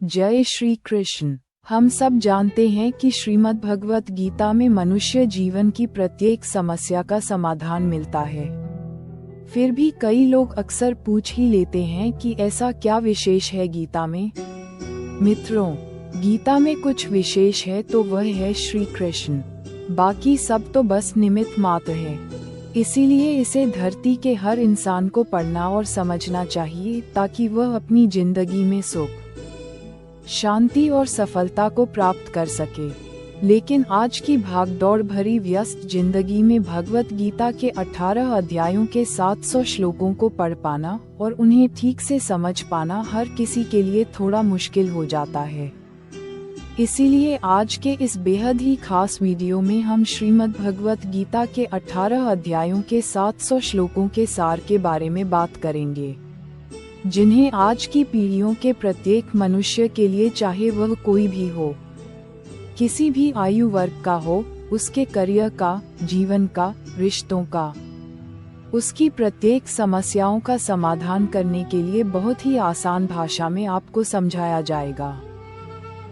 जय श्री कृष्ण। हम सब जानते हैं कि श्रीमद् भगवत गीता में मनुष्य जीवन की प्रत्येक समस्या का समाधान मिलता है। फिर भी कई लोग अक्सर पूछ ही लेते हैं कि ऐसा क्या विशेष है गीता में। मित्रों, गीता में कुछ विशेष है तो वह है श्री कृष्ण, बाकी सब तो बस निमित्त मात्र है। इसीलिए इसे धरती के हर इंसान को पढ़ना और समझना चाहिए ताकि वह अपनी जिंदगी में सुख, शांति और सफलता को प्राप्त कर सके। लेकिन आज की भागदौड़ भरी व्यस्त जिंदगी में भगवत गीता के 18 अध्यायों के 700 श्लोकों को पढ़ पाना और उन्हें ठीक से समझ पाना हर किसी के लिए थोड़ा मुश्किल हो जाता है। इसीलिए आज के इस बेहद ही खास वीडियो में हम श्रीमद् भगवत गीता के 18 अध्यायों के 700 श्लोकों के सार के बारे में बात करेंगे, जिन्हें आज की पीढ़ियों के प्रत्येक मनुष्य के लिए, चाहे वह कोई भी हो, किसी भी आयु वर्ग का हो, उसके करियर का, जीवन का, रिश्तों का, उसकी प्रत्येक समस्याओं का समाधान करने के लिए बहुत ही आसान भाषा में आपको समझाया जाएगा।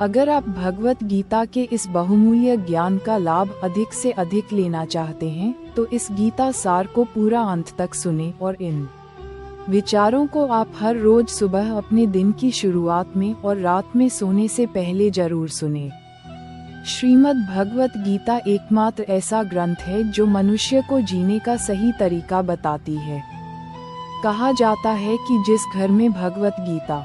अगर आप भगवत गीता के इस बहुमूल्य ज्ञान का लाभ अधिक से अधिक लेना चाहते हैं तो इस गीता सार को पूरा अंत तक सुने और इन विचारों को आप हर रोज सुबह अपने दिन की शुरुआत में और रात में सोने से पहले जरूर सुने। श्रीमद् भगवत गीता एकमात्र ऐसा ग्रंथ है जो मनुष्य को जीने का सही तरीका बताती है। कहा जाता है कि जिस घर में भगवत गीता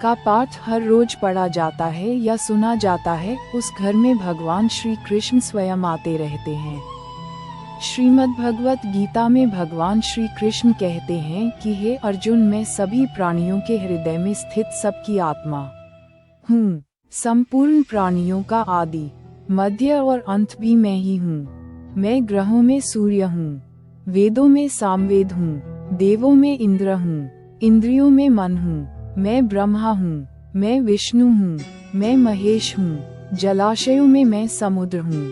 का पाठ हर रोज पढ़ा जाता है या सुना जाता है, उस घर में भगवान श्री कृष्ण स्वयं आते रहते हैं। श्रीमद् भगवत गीता में भगवान श्री कृष्ण कहते हैं कि हे अर्जुन, मैं सभी प्राणियों के हृदय में स्थित सबकी आत्मा हूँ। संपूर्ण प्राणियों का आदि, मध्य और अंत भी मैं ही हूँ। मैं ग्रहों में सूर्य हूँ, वेदों में सामवेद हूँ, देवों में इंद्र हूँ, इंद्रियों में मन हूँ। मैं ब्रह्मा हूँ, मैं विष्णु हूँ, मैं महेश हूँ। जलाशयों में मैं समुद्र हूँ,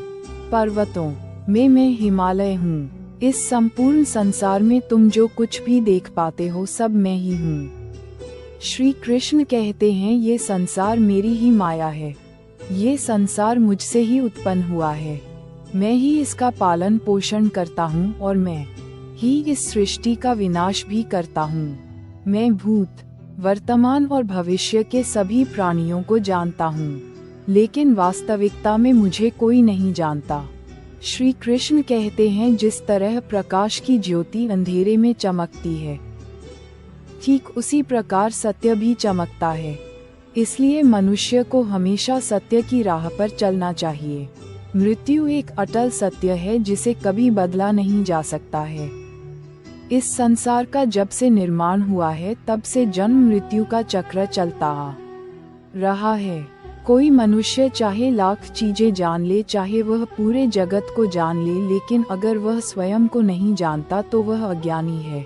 पर्वतों में मैं हिमालय हूँ। इस संपूर्ण संसार में तुम जो कुछ भी देख पाते हो सब मैं ही हूँ। श्री कृष्ण कहते हैं ये संसार मेरी ही माया है, ये संसार मुझसे ही उत्पन्न हुआ है। मैं ही इसका पालन पोषण करता हूँ और मैं ही इस सृष्टि का विनाश भी करता हूँ। मैं भूत, वर्तमान और भविष्य के सभी प्राणियों को जानता हूँ, लेकिन वास्तविकता में मुझे कोई नहीं जानता। श्री कृष्ण कहते हैं जिस तरह प्रकाश की ज्योति अंधेरे में चमकती है, ठीक उसी प्रकार सत्य भी चमकता है। इसलिए मनुष्य को हमेशा सत्य की राह पर चलना चाहिए। मृत्यु एक अटल सत्य है जिसे कभी बदला नहीं जा सकता है। इस संसार का जब से निर्माण हुआ है तब से जन्म मृत्यु का चक्र चलता आ रहा है। कोई मनुष्य चाहे लाख चीजें जान ले, चाहे वह पूरे जगत को जान ले, लेकिन अगर वह स्वयं को नहीं जानता तो वह अज्ञानी है।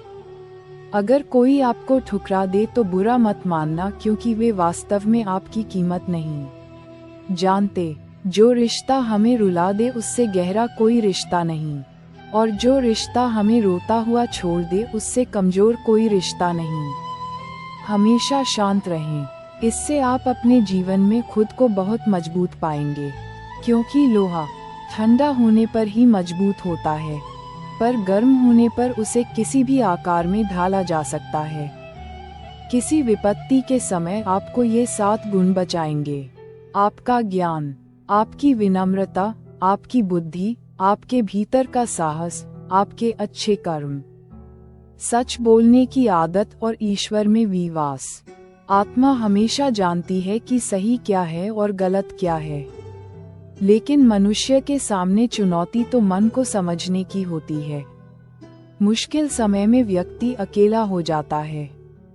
अगर कोई आपको ठुकरा दे तो बुरा मत मानना, क्योंकि वे वास्तव में आपकी कीमत नहीं जानते। जो रिश्ता हमें रुला दे उससे गहरा कोई रिश्ता नहीं, और जो रिश्ता हमें रोता हुआ छोड़ दे उससे कमजोर कोई रिश्ता नहीं। हमेशा शांत रहें, इससे आप अपने जीवन में खुद को बहुत मजबूत पाएंगे। क्योंकि लोहा ठंडा होने पर ही मजबूत होता है, पर गर्म होने पर उसे किसी भी आकार में ढाला जा सकता है। किसी विपत्ति के समय आपको ये 7 गुण बचाएंगे: आपका ज्ञान, आपकी विनम्रता, आपकी बुद्धि, आपके भीतर का साहस, आपके अच्छे कर्म, सच बोलने की आदत और ईश्वर में विश्वास। आत्मा हमेशा जानती है कि सही क्या है और गलत क्या है, लेकिन मनुष्य के सामने चुनौती तो मन को समझने की होती है। मुश्किल समय में व्यक्ति अकेला हो जाता है,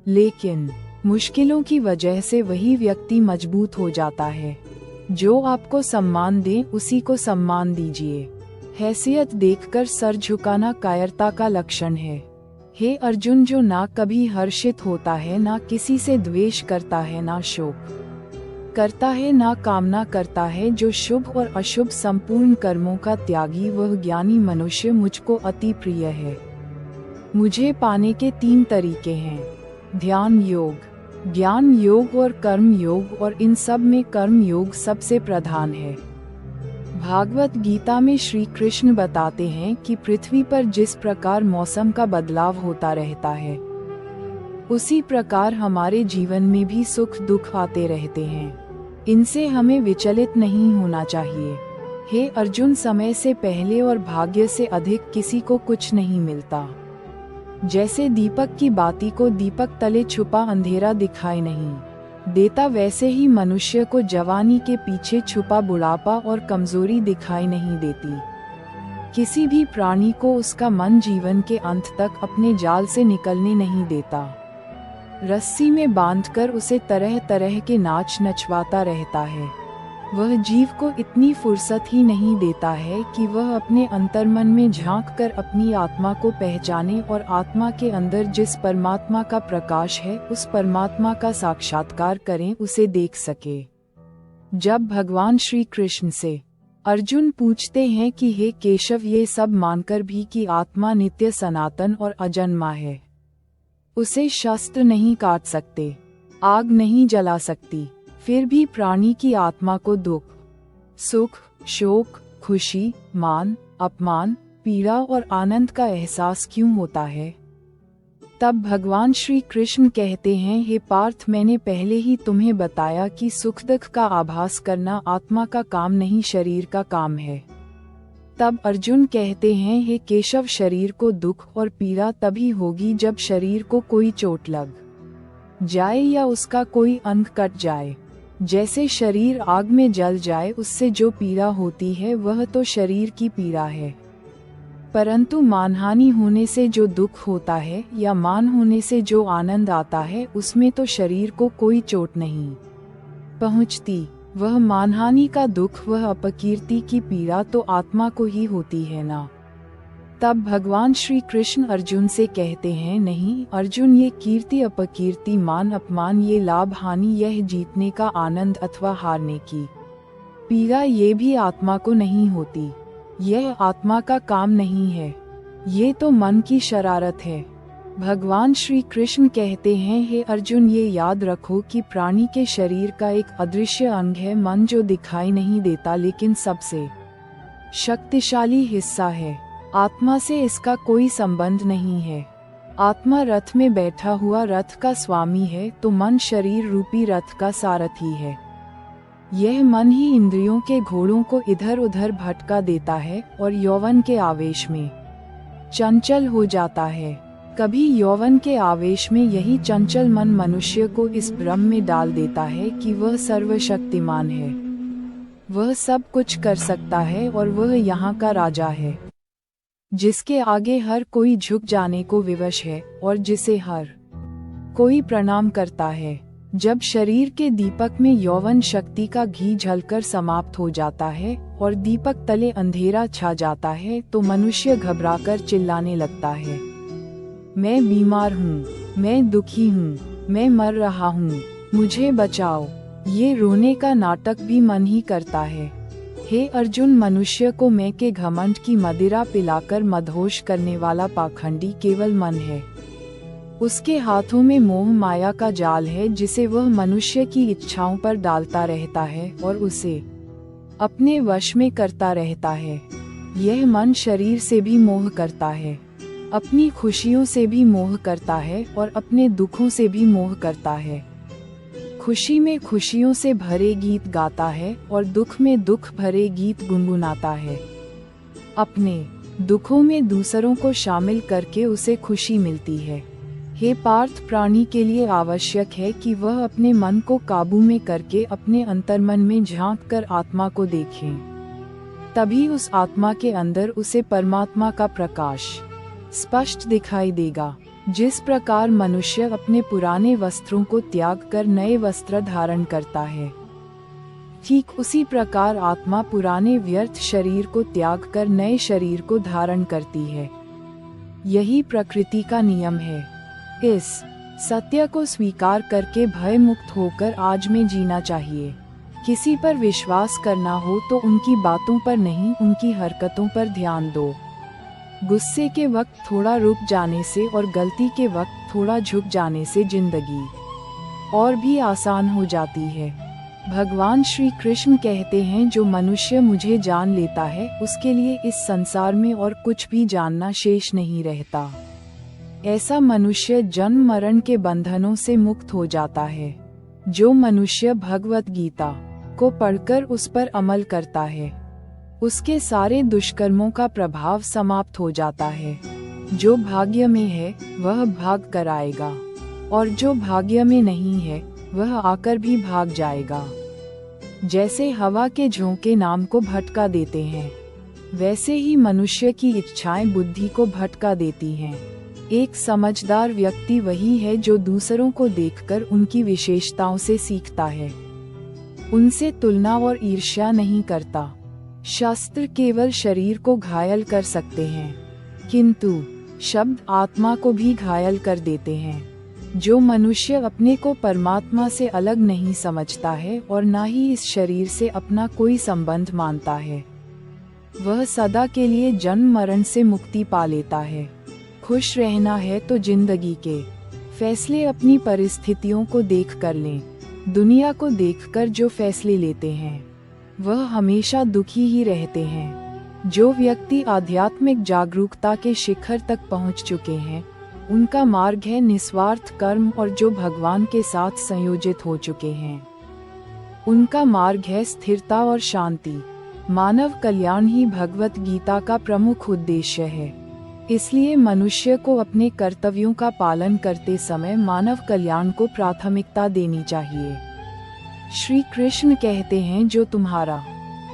लेकिन मुश्किलों की वजह से वही व्यक्ति मजबूत हो जाता है। जो आपको सम्मान दे उसी को सम्मान दीजिए। हैसियत देखकर सर झुकाना कायरता का लक्षण है। हे अर्जुन, जो ना कभी हर्षित होता है, ना किसी से द्वेष करता है, ना शोक करता है, ना कामना करता है, जो शुभ और अशुभ संपूर्ण कर्मों का त्यागी, वह ज्ञानी मनुष्य मुझको अति प्रिय है। मुझे पाने के 3 तरीके हैं: ध्यान योग, ज्ञान योग और कर्म योग, और इन सब में कर्म योग सबसे प्रधान है। भागवत गीता में श्री कृष्ण बताते हैं कि पृथ्वी पर जिस प्रकार मौसम का बदलाव होता रहता है, उसी प्रकार हमारे जीवन में भी सुख दुख आते रहते हैं। इनसे हमें विचलित नहीं होना चाहिए। हे अर्जुन, समय से पहले और भाग्य से अधिक किसी को कुछ नहीं मिलता। जैसे दीपक की बाती को दीपक तले छुपा अंधेरा दिखाई नहीं देता, वैसे ही मनुष्य को जवानी के पीछे छुपा बुढ़ापा और कमजोरी दिखाई नहीं देती। किसी भी प्राणी को उसका मन जीवन के अंत तक अपने जाल से निकलने नहीं देता। रस्सी में बांधकर उसे तरह तरह के नाच नचवाता रहता है। वह जीव को इतनी फुर्सत ही नहीं देता है कि वह अपने अंतर्मन में झांककर अपनी आत्मा को पहचाने और आत्मा के अंदर जिस परमात्मा का प्रकाश है उस परमात्मा का साक्षात्कार करें, उसे देख सके। जब भगवान श्री कृष्ण से अर्जुन पूछते हैं कि हे केशव, ये सब मानकर भी कि आत्मा नित्य सनातन और अजन्मा है, उसे शस्त्र नहीं काट सकते, आग नहीं जला सकती, फिर भी प्राणी की आत्मा को दुख, सुख, शोक, खुशी, मान, अपमान, पीड़ा और आनंद का एहसास क्यों होता है? तब भगवान श्री कृष्ण कहते हैं, हे पार्थ, मैंने पहले ही तुम्हें बताया कि सुख दुख का आभास करना आत्मा का काम नहीं, शरीर का काम है। तब अर्जुन कहते हैं, हे केशव, शरीर को दुख और पीड़ा तभी होगी जब शरीर को कोई चोट लग जाए या उसका कोई अंग कट जाए। जैसे शरीर आग में जल जाए, उससे जो पीड़ा होती है वह तो शरीर की पीड़ा है, परंतु मानहानि होने से जो दुख होता है या मान होने से जो आनंद आता है, उसमें तो शरीर को कोई चोट नहीं पहुंचती। वह मानहानि का दुख, वह अपकीर्ति की पीड़ा तो आत्मा को ही होती है ना। तब भगवान श्री कृष्ण अर्जुन से कहते हैं, नहीं अर्जुन, ये कीर्ति अपकीर्ति, मान अपमान, ये लाभ हानि, यह जीतने का आनंद अथवा हारने की पीड़ा, ये भी आत्मा को नहीं होती। यह आत्मा का काम नहीं है, ये तो मन की शरारत है। भगवान श्री कृष्ण कहते हैं, हे अर्जुन, ये याद रखो कि प्राणी के शरीर का एक अदृश्य अंग है मन, जो दिखाई नहीं देता लेकिन सबसे शक्तिशाली हिस्सा है। आत्मा से इसका कोई संबंध नहीं है। आत्मा रथ में बैठा हुआ रथ का स्वामी है, तो मन शरीर रूपी रथ का सारथी है। यह मन ही इंद्रियों के घोड़ों को इधर उधर भटका देता है और यौवन के आवेश में चंचल हो जाता है। कभी यौवन के आवेश में यही चंचल मन मनुष्य को इस भ्रम में डाल देता है कि वह सर्वशक्तिमान है, वह सब कुछ कर सकता है और वह यहाँ का राजा है, जिसके आगे हर कोई झुक जाने को विवश है और जिसे हर कोई प्रणाम करता है। जब शरीर के दीपक में यौवन शक्ति का घी झलकर समाप्त हो जाता है और दीपक तले अंधेरा छा जाता है, तो मनुष्य घबराकर चिल्लाने लगता है, मैं बीमार हूँ, मैं दुखी हूँ, मैं मर रहा हूँ, मुझे बचाओ। ये रोने का नाटक भी मन ही करता है। हे अर्जुन, मनुष्य को मैं के घमंड की मदिरा पिलाकर मदहोश करने वाला पाखंडी केवल मन है। उसके हाथों में मोह माया का जाल है, जिसे वह मनुष्य की इच्छाओं पर डालता रहता है और उसे अपने वश में करता रहता है। यह मन शरीर से भी मोह करता है, अपनी खुशियों से भी मोह करता है और अपने दुखों से भी मोह करता है। खुशी में खुशियों से भरे गीत गाता है और दुख में दुख भरे गीत गुनगुनाता है। अपने दुखों में दूसरों को शामिल करके उसे खुशी मिलती है। हे पार्थ, प्राणी के लिए आवश्यक है कि वह अपने मन को काबू में करके अपने अंतर्मन में झांक कर आत्मा को देखें। तभी उस आत्मा के अंदर उसे परमात्मा का प्रकाश स्पष्ट दिखाई देगा। जिस प्रकार मनुष्य अपने पुराने वस्त्रों को त्याग कर नए वस्त्र धारण करता है, ठीक उसी प्रकार आत्मा पुराने व्यर्थ शरीर को त्याग कर नए शरीर को धारण करती है। यही प्रकृति का नियम है। इस सत्य को स्वीकार करके भय मुक्त होकर आज में जीना चाहिए। किसी पर विश्वास करना हो तो उनकी बातों पर नहीं, उनकी हरकतों पर ध्यान दो। गुस्से के वक्त थोड़ा रुक जाने से और गलती के वक्त थोड़ा झुक जाने से जिंदगी और भी आसान हो जाती है। भगवान श्री कृष्ण कहते हैं, जो मनुष्य मुझे जान लेता है उसके लिए इस संसार में और कुछ भी जानना शेष नहीं रहता। ऐसा मनुष्य जन्म मरण के बंधनों से मुक्त हो जाता है। जो मनुष्य भगवत गीता को पढ़कर उस पर अमल करता है उसके सारे दुष्कर्मों का प्रभाव समाप्त हो जाता है। जो भाग्य में है वह भाग कर आएगा और जो भाग्य में नहीं है वह आकर भी भाग जाएगा। जैसे हवा के झोंके नाम को भटका देते हैं, वैसे ही मनुष्य की इच्छाएं बुद्धि को भटका देती हैं। एक समझदार व्यक्ति वही है जो दूसरों को देखकर उनकी विशेषताओं से सीखता है, उनसे तुलना और ईर्ष्या नहीं करता। शास्त्र केवल शरीर को घायल कर सकते हैं, किंतु शब्द आत्मा को भी घायल कर देते हैं। जो मनुष्य अपने को परमात्मा से अलग नहीं समझता है और न ही इस शरीर से अपना कोई संबंध मानता है, वह सदा के लिए जन्म मरण से मुक्ति पा लेता है। खुश रहना है तो जिंदगी के फैसले अपनी परिस्थितियों को देख कर लें। दुनिया को देखकर जो फैसले लेते हैं वह हमेशा दुखी ही रहते हैं। जो व्यक्ति आध्यात्मिक जागरूकता के शिखर तक पहुंच चुके हैं उनका मार्ग है निस्वार्थ कर्म, और जो भगवान के साथ संयोजित हो चुके हैं उनका मार्ग है स्थिरता और शांति। मानव कल्याण ही भगवत गीता का प्रमुख उद्देश्य है। इसलिए मनुष्य को अपने कर्तव्यों का पालन करते समय मानव कल्याण को प्राथमिकता देनी चाहिए। श्री कृष्ण कहते हैं, जो तुम्हारा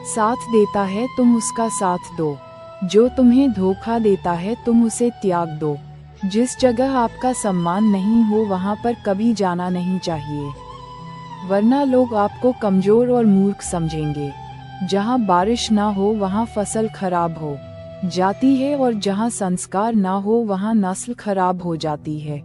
साथ देता है तुम उसका साथ दो, जो तुम्हें धोखा देता है तुम उसे त्याग दो। जिस जगह आपका सम्मान नहीं हो वहां पर कभी जाना नहीं चाहिए, वरना लोग आपको कमजोर और मूर्ख समझेंगे। जहां बारिश ना हो वहां फसल खराब हो जाती है और जहां संस्कार ना हो वहां नस्ल खराब हो जाती है।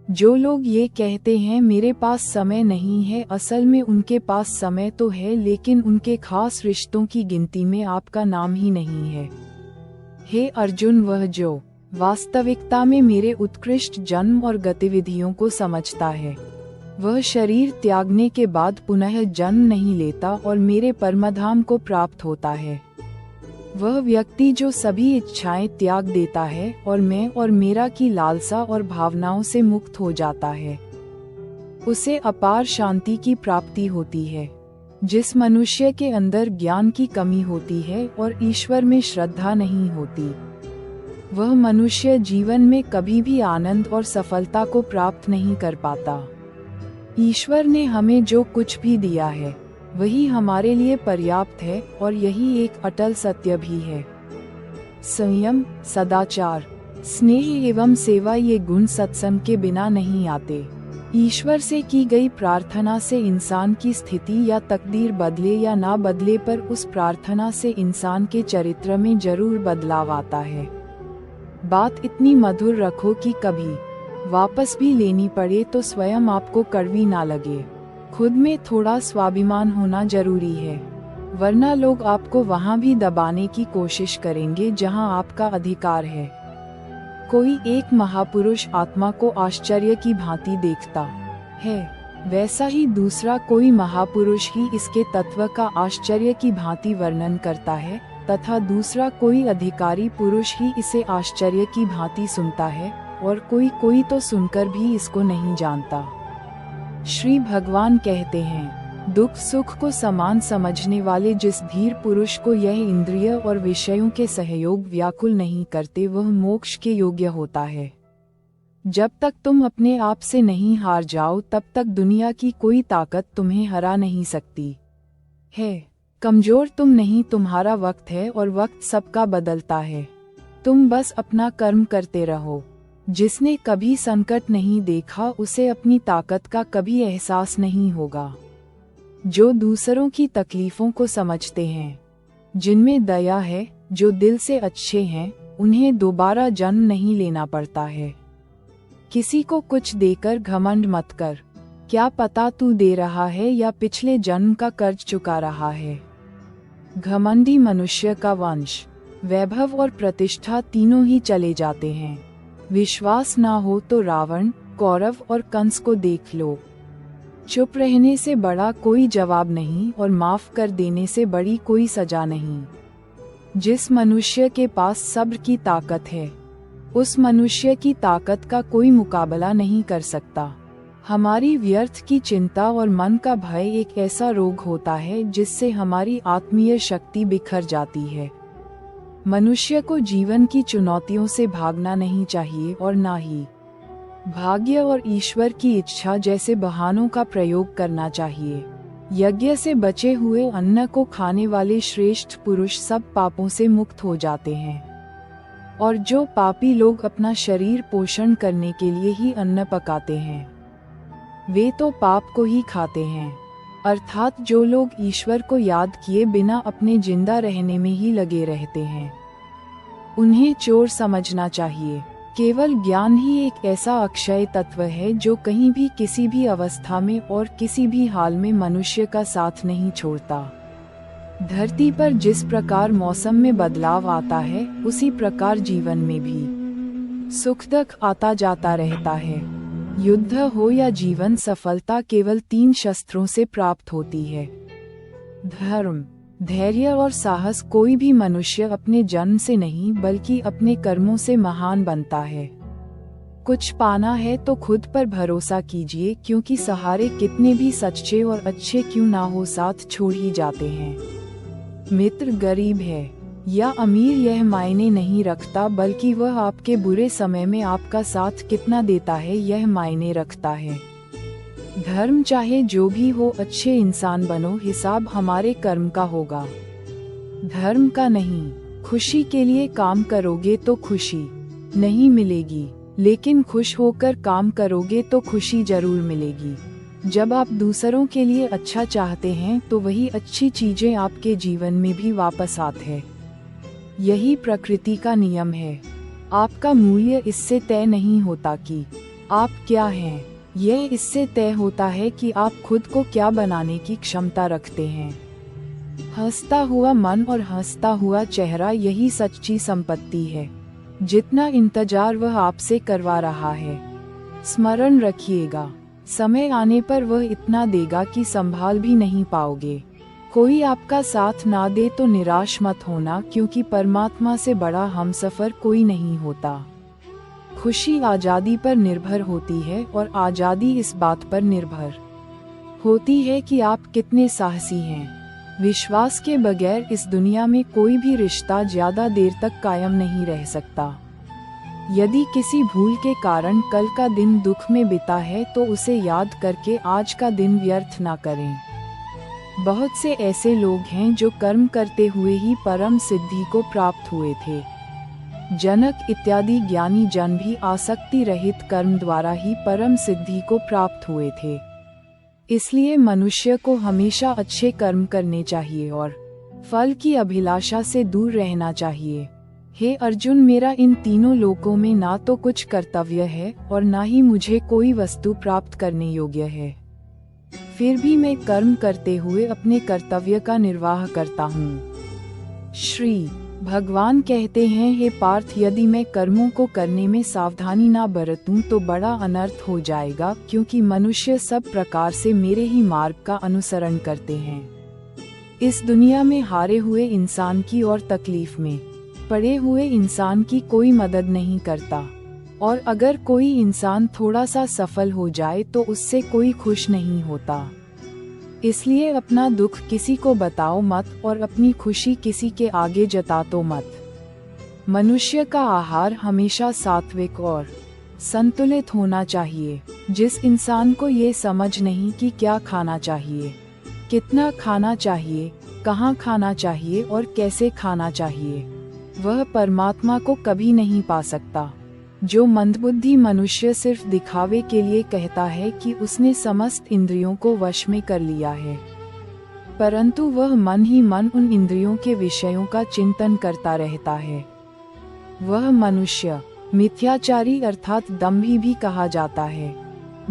जो लोग ये कहते हैं मेरे पास समय नहीं है, असल में उनके पास समय तो है लेकिन उनके खास रिश्तों की गिनती में आपका नाम ही नहीं है। हे अर्जुन, वह जो वास्तविकता में मेरे उत्कृष्ट जन्म और गतिविधियों को समझता है वह शरीर त्यागने के बाद पुनः जन्म नहीं लेता और मेरे परमधाम को प्राप्त होता है। वह व्यक्ति जो सभी इच्छाएं त्याग देता है और मैं और मेरा की लालसा और भावनाओं से मुक्त हो जाता है, उसे अपार शांति की प्राप्ति होती है। जिस मनुष्य के अंदर ज्ञान की कमी होती है और ईश्वर में श्रद्धा नहीं होती, वह मनुष्य जीवन में कभी भी आनंद और सफलता को प्राप्त नहीं कर पाता। ईश्वर ने हमें जो कुछ भी दिया है वही हमारे लिए पर्याप्त है और यही एक अटल सत्य भी है। संयम, सदाचार, स्नेह एवं सेवा ये गुण सत्संग के बिना नहीं आते। ईश्वर से की गई प्रार्थना से इंसान की स्थिति या तकदीर बदले या ना बदले, पर उस प्रार्थना से इंसान के चरित्र में जरूर बदलाव आता है। बात इतनी मधुर रखो कि कभी वापस भी लेनी पड़े तो स्वयं आपको कड़वी ना लगे। खुद में थोड़ा स्वाभिमान होना जरूरी है, वरना लोग आपको वहां भी दबाने की कोशिश करेंगे जहां आपका अधिकार है। कोई एक महापुरुष आत्मा को आश्चर्य की भांति देखता है, वैसा ही दूसरा कोई महापुरुष ही इसके तत्व का आश्चर्य की भांति वर्णन करता है, तथा दूसरा कोई अधिकारी पुरुष ही इसे आश्चर्य की भांति सुनता है, और कोई तो सुनकर भी इसको नहीं जानता। श्री भगवान कहते हैं, दुख सुख को समान समझने वाले जिस धीर पुरुष को यह इंद्रिय और विषयों के सहयोग व्याकुल नहीं करते वह मोक्ष के योग्य होता है। जब तक तुम अपने आप से नहीं हार जाओ तब तक दुनिया की कोई ताकत तुम्हें हरा नहीं सकती है। कमजोर तुम नहीं, तुम्हारा वक्त है और वक्त सबका बदलता है। तुम बस अपना कर्म करते रहो। जिसने कभी संकट नहीं देखा उसे अपनी ताकत का कभी एहसास नहीं होगा। जो दूसरों की तकलीफों को समझते हैं, जिनमें दया है, जो दिल से अच्छे हैं, उन्हें दोबारा जन्म नहीं लेना पड़ता है। किसी को कुछ देकर घमंड मत कर, क्या पता तू दे रहा है या पिछले जन्म का कर्ज चुका रहा है। घमंडी मनुष्य का वंश, वैभव और प्रतिष्ठा तीनों ही चले जाते हैं। विश्वास ना हो तो रावण, कौरव और कंस को देख लो। चुप रहने से बड़ा कोई जवाब नहीं और माफ कर देने से बड़ी कोई सजा नहीं। जिस मनुष्य के पास सब्र की ताकत है, उस मनुष्य की ताकत का कोई मुकाबला नहीं कर सकता। हमारी व्यर्थ की चिंता और मन का भय एक ऐसा रोग होता है जिससे हमारी आत्मीय शक्ति बिखर जाती है। मनुष्य को जीवन की चुनौतियों से भागना नहीं चाहिए और ना ही भाग्य और ईश्वर की इच्छा जैसे बहानों का प्रयोग करना चाहिए। यज्ञ से बचे हुए अन्न को खाने वाले श्रेष्ठ पुरुष सब पापों से मुक्त हो जाते हैं, और जो पापी लोग अपना शरीर पोषण करने के लिए ही अन्न पकाते हैं, वे तो पाप को ही खाते हैं। अर्थात जो लोग ईश्वर को याद किए बिना अपने जिंदा रहने में ही लगे रहते हैं, उन्हें चोर समझना चाहिए। केवल ज्ञान ही एक ऐसा अक्षय तत्व है जो कहीं भी किसी भी अवस्था में और किसी भी हाल में मनुष्य का साथ नहीं छोड़ता। धरती पर जिस प्रकार मौसम में बदलाव आता है, उसी प्रकार जीवन में भी सुख दुख आता जाता रहता है। युद्ध हो या जीवन, सफलता केवल 3 शस्त्रों से प्राप्त होती है: धर्म, धैर्य और साहस। कोई भी मनुष्य अपने जन्म से नहीं बल्कि अपने कर्मों से महान बनता है। कुछ पाना है तो खुद पर भरोसा कीजिए, क्योंकि सहारे कितने भी सच्चे और अच्छे क्यों ना हो, साथ छोड़ ही जाते हैं। मित्र गरीब है या अमीर यह मायने नहीं रखता, बल्कि वह आपके बुरे समय में आपका साथ कितना देता है यह मायने रखता है। धर्म चाहे जो भी हो, अच्छे इंसान बनो, हिसाब हमारे कर्म का होगा, धर्म का नहीं। खुशी के लिए काम करोगे तो खुशी नहीं मिलेगी, लेकिन खुश होकर काम करोगे तो खुशी जरूर मिलेगी। जब आप दूसरों के लिए अच्छा चाहते हैं तो वही अच्छी चीजें आपके जीवन में भी वापस आते हैं। यही प्रकृति का नियम है। आपका मूल्य इससे तय नहीं होता कि आप क्या हैं, यह इससे तय होता है कि आप खुद को क्या बनाने की क्षमता रखते हैं। हंसता हुआ मन और हंसता हुआ चेहरा, यही सच्ची संपत्ति है। जितना इंतजार वह आपसे करवा रहा है, स्मरण रखिएगा, समय आने पर वह इतना देगा कि संभाल भी नहीं पाओगे। कोई आपका साथ ना दे तो निराश मत होना, क्योंकि परमात्मा से बड़ा हमसफर कोई नहीं होता। खुशी आजादी पर निर्भर होती है और आजादी इस बात पर निर्भर होती है कि आप कितने साहसी हैं। विश्वास के बगैर इस दुनिया में कोई भी रिश्ता ज्यादा देर तक कायम नहीं रह सकता। यदि किसी भूल के कारण कल का दिन दुख में बीता है तो उसे याद करके आज का दिन व्यर्थ ना करें। बहुत से ऐसे लोग हैं जो कर्म करते हुए ही परम सिद्धि को प्राप्त हुए थे। जनक इत्यादि ज्ञानी जन भी आसक्ति रहित कर्म द्वारा ही परम सिद्धि को प्राप्त हुए थे। इसलिए मनुष्य को हमेशा अच्छे कर्म करने चाहिए और फल की अभिलाषा से दूर रहना चाहिए। हे अर्जुन, मेरा इन तीनों लोकों में ना तो कुछ कर्तव्य है और ना ही मुझे कोई वस्तु प्राप्त करने योग्य है। फिर भी मैं कर्म करते हुए अपने कर्तव्य का निर्वाह करता हूँ। श्री भगवान कहते हैं, हे पार्थ, यदि मैं कर्मों को करने में सावधानी ना बरतूं तो बड़ा अनर्थ हो जाएगा, क्योंकि मनुष्य सब प्रकार से मेरे ही मार्ग का अनुसरण करते हैं। इस दुनिया में हारे हुए इंसान की और तकलीफ में पड़े हुए इंसान की कोई मदद नहीं करता, और अगर कोई इंसान थोड़ा सा सफल हो जाए तो उससे कोई खुश नहीं होता। इसलिए अपना दुख किसी को बताओ मत और अपनी खुशी किसी के आगे जतातो मत। मनुष्य का आहार हमेशा सात्विक और संतुलित होना चाहिए। जिस इंसान को ये समझ नहीं कि क्या खाना चाहिए, कितना खाना चाहिए, कहाँ खाना चाहिए और कैसे खाना चाहिए, वह परमात्मा को कभी नहीं पा सकता। जो मंदबुद्धि मनुष्य सिर्फ दिखावे के लिए कहता है कि उसने समस्त इंद्रियों को वश में कर लिया है, परंतु वह मन ही मन उन इंद्रियों के विषयों का चिंतन करता रहता है, वह मनुष्य मिथ्याचारी अर्थात दंभी भी कहा जाता है।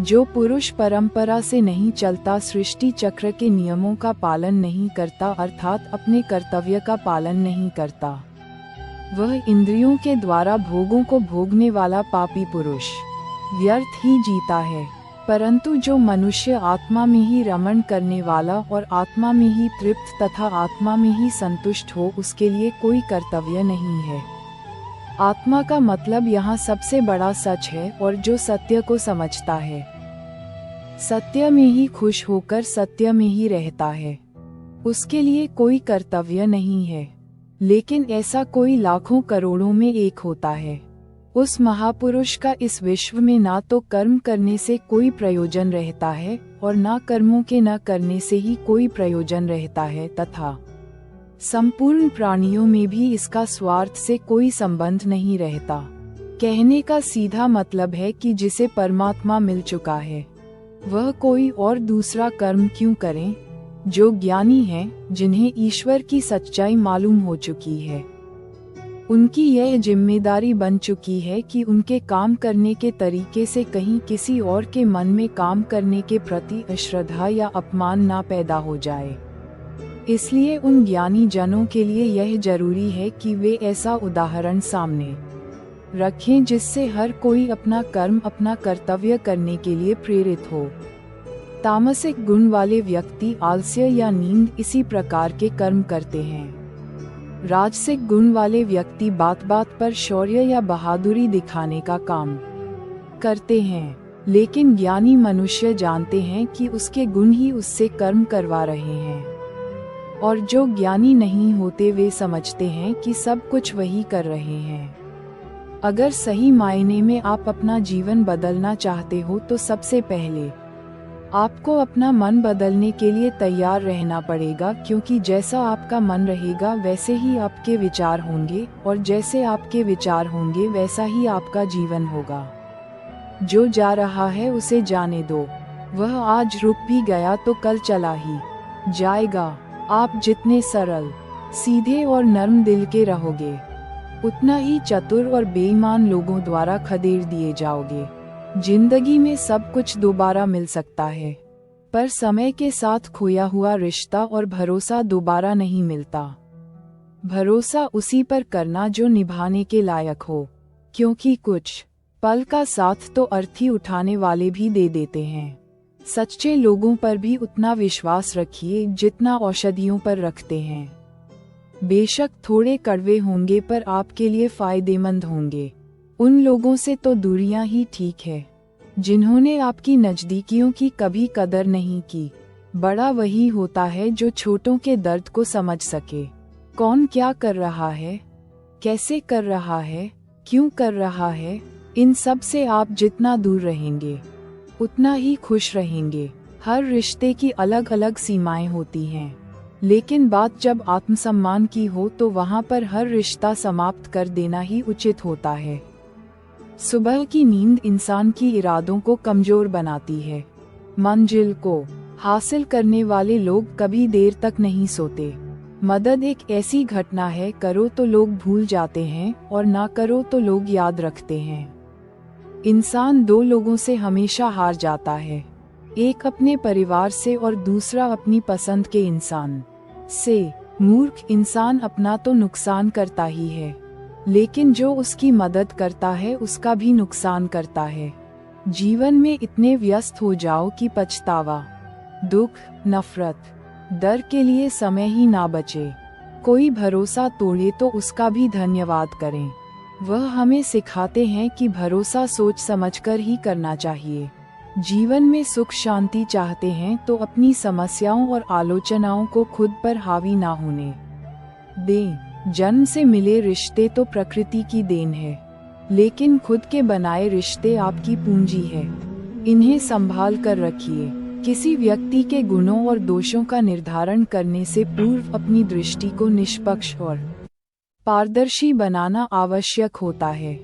जो पुरुष परंपरा से नहीं चलता, सृष्टि चक्र के नियमों का पालन नहीं करता, अर्थात अपने कर्तव्य का पालन नहीं करता, वह इंद्रियों के द्वारा भोगों को भोगने वाला पापी पुरुष व्यर्थ ही जीता है। परंतु जो मनुष्य आत्मा में ही रमण करने वाला और आत्मा में ही तृप्त तथा आत्मा में ही संतुष्ट हो, उसके लिए कोई कर्तव्य नहीं है। आत्मा का मतलब यहाँ सबसे बड़ा सच है, और जो सत्य को समझता है सत्य में ही खुश होकर सत्य में ही रहता है, उसके लिए कोई कर्तव्य नहीं है। लेकिन ऐसा कोई लाखों करोड़ों में एक होता है। उस महापुरुष का इस विश्व में ना तो कर्म करने से कोई प्रयोजन रहता है और ना कर्मों के न करने से ही कोई प्रयोजन रहता है, तथा संपूर्ण प्राणियों में भी इसका स्वार्थ से कोई संबंध नहीं रहता। कहने का सीधा मतलब है कि जिसे परमात्मा मिल चुका है वह कोई और दूसरा कर्म क्यों करें। जो ज्ञानी हैं, जिन्हें ईश्वर की सच्चाई मालूम हो चुकी है, उनकी यह जिम्मेदारी बन चुकी है कि उनके काम करने के तरीके से कहीं किसी और के मन में काम करने के प्रति अश्रद्धा या अपमान ना पैदा हो जाए। इसलिए उन ज्ञानी जनों के लिए यह जरूरी है कि वे ऐसा उदाहरण सामने रखें जिससे हर कोई अपना कर्म, अपना कर्तव्य करने के लिए प्रेरित हो। तामसिक गुण वाले व्यक्ति आलस्य या नींद इसी प्रकार के कर्म करते हैं। राजसिक गुण वाले व्यक्ति बात बात पर शौर्य या बहादुरी दिखाने का काम करते हैं। लेकिन ज्ञानी मनुष्य जानते हैं कि उसके गुण ही उससे कर्म करवा रहे हैं, और जो ज्ञानी नहीं होते वे समझते हैं कि सब कुछ वही कर रहे हैं। अगर सही मायने में आप अपना जीवन बदलना चाहते हो तो सबसे पहले आपको अपना मन बदलने के लिए तैयार रहना पड़ेगा, क्योंकि जैसा आपका मन रहेगा वैसे ही आपके विचार होंगे, और जैसे आपके विचार होंगे वैसा ही आपका जीवन होगा। जो जा रहा है उसे जाने दो, वह आज रुक भी गया तो कल चला ही जाएगा। आप जितने सरल, सीधे और नर्म दिल के रहोगे, उतना ही चतुर और बेईमान लोगों द्वारा खदेड़ दिए जाओगे। जिंदगी में सब कुछ दोबारा मिल सकता है, पर समय के साथ खोया हुआ रिश्ता और भरोसा दोबारा नहीं मिलता। भरोसा उसी पर करना जो निभाने के लायक हो, क्योंकि कुछ पल का साथ तो अर्थी उठाने वाले भी दे देते हैं। सच्चे लोगों पर भी उतना विश्वास रखिए जितना औषधियों पर रखते हैं। बेशक थोड़े कड़वे होंगे पर आपके लिए फायदेमंद होंगे। उन लोगों से तो दूरियां ही ठीक है जिन्होंने आपकी नजदीकियों की कभी कदर नहीं की। बड़ा वही होता है जो छोटों के दर्द को समझ सके। कौन क्या कर रहा है, कैसे कर रहा है, क्यों कर रहा है, इन सब से आप जितना दूर रहेंगे उतना ही खुश रहेंगे। हर रिश्ते की अलग अलग सीमाएं होती हैं, लेकिन बात जब आत्मसम्मान की हो तो वहाँ पर हर रिश्ता समाप्त कर देना ही उचित होता है। सुबह की नींद इंसान की इरादों को कमजोर बनाती है। मंजिल को हासिल करने वाले लोग कभी देर तक नहीं सोते। मदद एक ऐसी घटना है, करो तो लोग भूल जाते हैं और ना करो तो लोग याद रखते हैं। इंसान दो लोगों से हमेशा हार जाता है, एक अपने परिवार से और दूसरा अपनी पसंद के इंसान से। मूर्ख इंसान अपना तो नुकसान करता ही है, लेकिन जो उसकी मदद करता है उसका भी नुकसान करता है। जीवन में इतने व्यस्त हो जाओ कि पछतावा, दुख, नफरत, डर के लिए समय ही ना बचे। कोई भरोसा तोड़े तो उसका भी धन्यवाद करें। वह हमें सिखाते हैं कि भरोसा सोच समझकर ही करना चाहिए। जीवन में सुख शांति चाहते हैं तो अपनी समस्याओं और आलोचनाओं को खुद पर हावी ना होने दें। जन्म से मिले रिश्ते तो प्रकृति की देन है, लेकिन खुद के बनाए रिश्ते आपकी पूंजी है। इन्हें संभाल कर रखिए। किसी व्यक्ति के गुणों और दोषों का निर्धारण करने से पूर्व अपनी दृष्टि को निष्पक्ष और पारदर्शी बनाना आवश्यक होता है।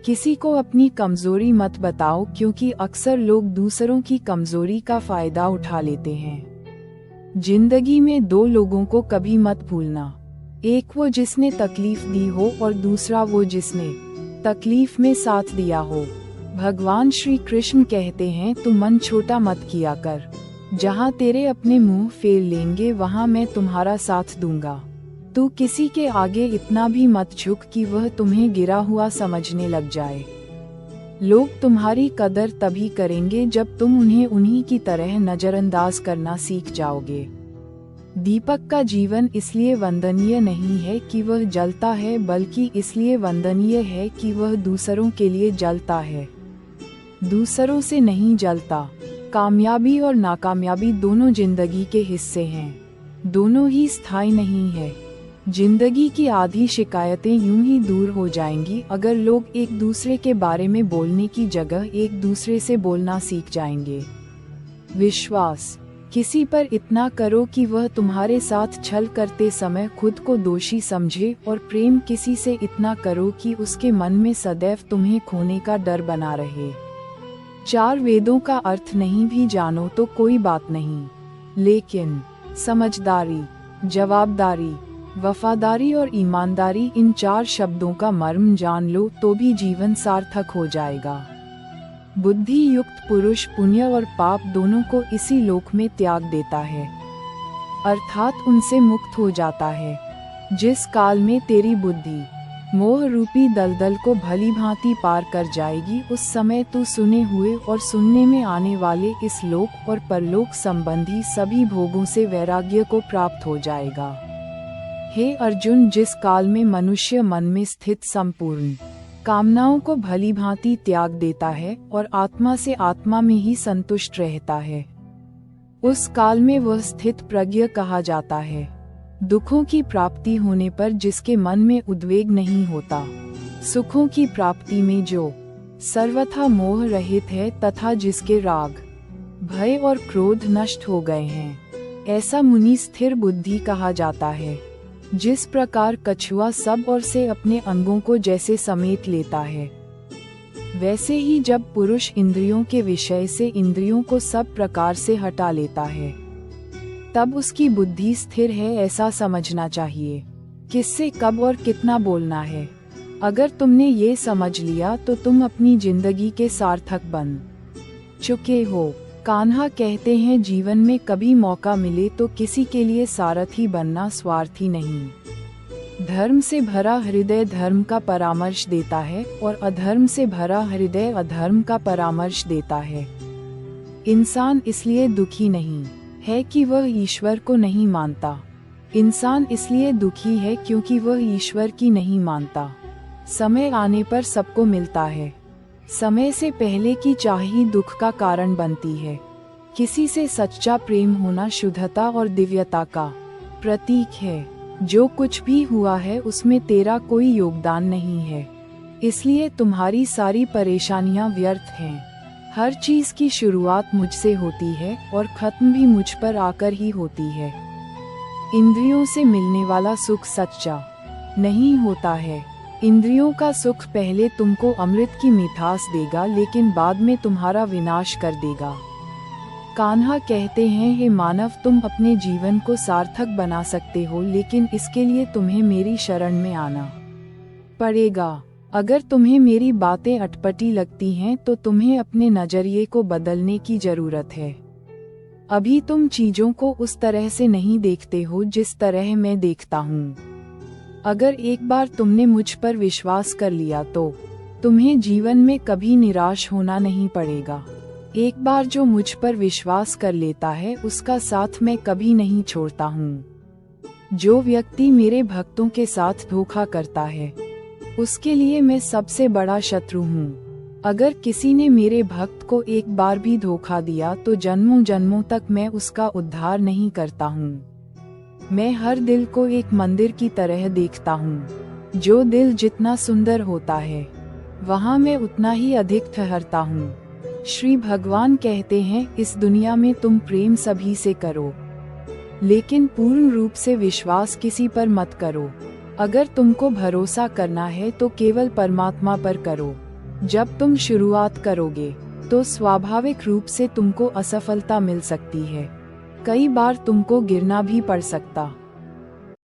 किसी को अपनी कमजोरी मत बताओ, क्योंकि अक्सर लोग दूसरों की कमजोरी का फायदा उठा लेते हैं। जिंदगी में दो लोगों को कभी मत भूलना, एक वो जिसने तकलीफ दी हो और दूसरा वो जिसने तकलीफ में साथ दिया हो। भगवान श्री कृष्ण कहते हैं, तू मन छोटा मत किया कर, जहाँ तेरे अपने मुंह फेर लेंगे वहाँ मैं तुम्हारा साथ दूंगा। तू किसी के आगे इतना भी मत झुक कि वह तुम्हें गिरा हुआ समझने लग जाए। लोग तुम्हारी कदर तभी करेंगे जब तुम उन्हें उन्हीं की तरह नजरअंदाज करना सीख जाओगे। दीपक का जीवन इसलिए वंदनीय नहीं है कि वह जलता है, बल्कि इसलिए वंदनीय है कि वह दूसरों के लिए जलता है, दूसरों से नहीं जलता। कामयाबी और नाकामयाबी दोनों जिंदगी के हिस्से हैं, दोनों ही स्थायी नहीं है। जिंदगी की आधी शिकायतें यूं ही दूर हो जाएंगी अगर लोग एक दूसरे के बारे में बोलने की जगह एक दूसरे से बोलना सीख जाएंगे। विश्वास, किसी पर इतना करो कि वह तुम्हारे साथ छल करते समय खुद को दोषी समझे, और प्रेम किसी से इतना करो कि उसके मन में सदैव तुम्हें खोने का डर बना रहे। 4 वेदों का अर्थ नहीं भी जानो तो कोई बात नहीं, लेकिन समझदारी, जवाबदारी, वफादारी और ईमानदारी, इन 4 शब्दों का मर्म जान लो तो भी जीवन सार्थक हो जाएगा। बुद्धि युक्त पुरुष पुण्य और पाप दोनों को इसी लोक में त्याग देता है, अर्थात उनसे मुक्त हो जाता है। जिस काल में तेरी बुद्धि मोह रूपी दलदल को भली भांति पार कर जाएगी, उस समय तू सुने हुए और सुनने में आने वाले इस लोक और परलोक संबंधी सभी भोगों से वैराग्य को प्राप्त हो जाएगा। हे अर्जुन, जिस काल में मनुष्य मन में स्थित संपूर्ण कामनाओं को भली भांति त्याग देता है और आत्मा से आत्मा में ही संतुष्ट रहता है, उस काल में वह स्थित प्रज्ञ कहा जाता है। दुखों की प्राप्ति होने पर जिसके मन में उद्वेग नहीं होता, सुखों की प्राप्ति में जो सर्वथा मोह रहित है तथा जिसके राग, भय और क्रोध नष्ट हो गए हैं, ऐसा मुनि स्थिर बुद्धि कहा जाता है। जिस प्रकार कछुआ सब ओर से अपने अंगों को जैसे समेट लेता है, वैसे ही जब पुरुष इंद्रियों के विषय से इंद्रियों को सब प्रकार से हटा लेता है, तब उसकी बुद्धि स्थिर है, ऐसा समझना चाहिए। किससे कब और कितना बोलना है, अगर तुमने ये समझ लिया तो तुम अपनी जिंदगी के सार्थक बन चुके हो। कान्हा कहते हैं, जीवन में कभी मौका मिले तो किसी के लिए सारथी बनना स्वार्थी नहीं। धर्म से भरा हृदय धर्म का परामर्श देता है और अधर्म से भरा हृदय अधर्म का परामर्श देता है। इंसान इसलिए दुखी नहीं है कि वह ईश्वर को नहीं मानता, इंसान इसलिए दुखी है क्योंकि वह ईश्वर की नहीं मानता। समय आने पर सबको मिलता है, समय से पहले की चाह ही दुख का कारण बनती है। किसी से सच्चा प्रेम होना शुद्धता और दिव्यता का प्रतीक है। जो कुछ भी हुआ है उसमें तेरा कोई योगदान नहीं है, इसलिए तुम्हारी सारी परेशानियां व्यर्थ हैं। हर चीज की शुरुआत मुझसे होती है और खत्म भी मुझ पर आकर ही होती है। इंद्रियों से मिलने वाला सुख सच्चा नहीं होता है। इंद्रियों का सुख पहले तुमको अमृत की मिठास देगा, लेकिन बाद में तुम्हारा विनाश कर देगा। कान्हा कहते हैं, हे मानव, तुम अपने जीवन को सार्थक बना सकते हो, लेकिन इसके लिए तुम्हें मेरी शरण में आना पड़ेगा। अगर तुम्हें मेरी बातें अटपटी लगती हैं तो तुम्हें अपने नजरिए को बदलने की जरूरत है। अभी तुम चीजों को उस तरह से नहीं देखते हो जिस तरह मैं देखता हूँ। अगर एक बार तुमने मुझ पर विश्वास कर लिया तो तुम्हें जीवन में कभी निराश होना नहीं पड़ेगा। एक बार जो मुझ पर विश्वास कर लेता है उसका साथ मैं कभी नहीं छोड़ता हूँ। जो व्यक्ति मेरे भक्तों के साथ धोखा करता है उसके लिए मैं सबसे बड़ा शत्रु हूँ। अगर किसी ने मेरे भक्त को एक बार भी धोखा दिया तो जन्मों जन्मों तक मैं उसका उद्धार नहीं करता हूँ। मैं हर दिल को एक मंदिर की तरह देखता हूँ। जो दिल जितना सुंदर होता है वहाँ मैं उतना ही अधिक ठहरता हूँ। श्री भगवान कहते हैं, इस दुनिया में तुम प्रेम सभी से करो, लेकिन पूर्ण रूप से विश्वास किसी पर मत करो। अगर तुमको भरोसा करना है तो केवल परमात्मा पर करो। जब तुम शुरुआत करोगे तो स्वाभाविक रूप से तुमको असफलता मिल सकती है, कई बार तुमको गिरना भी पड़ सकता।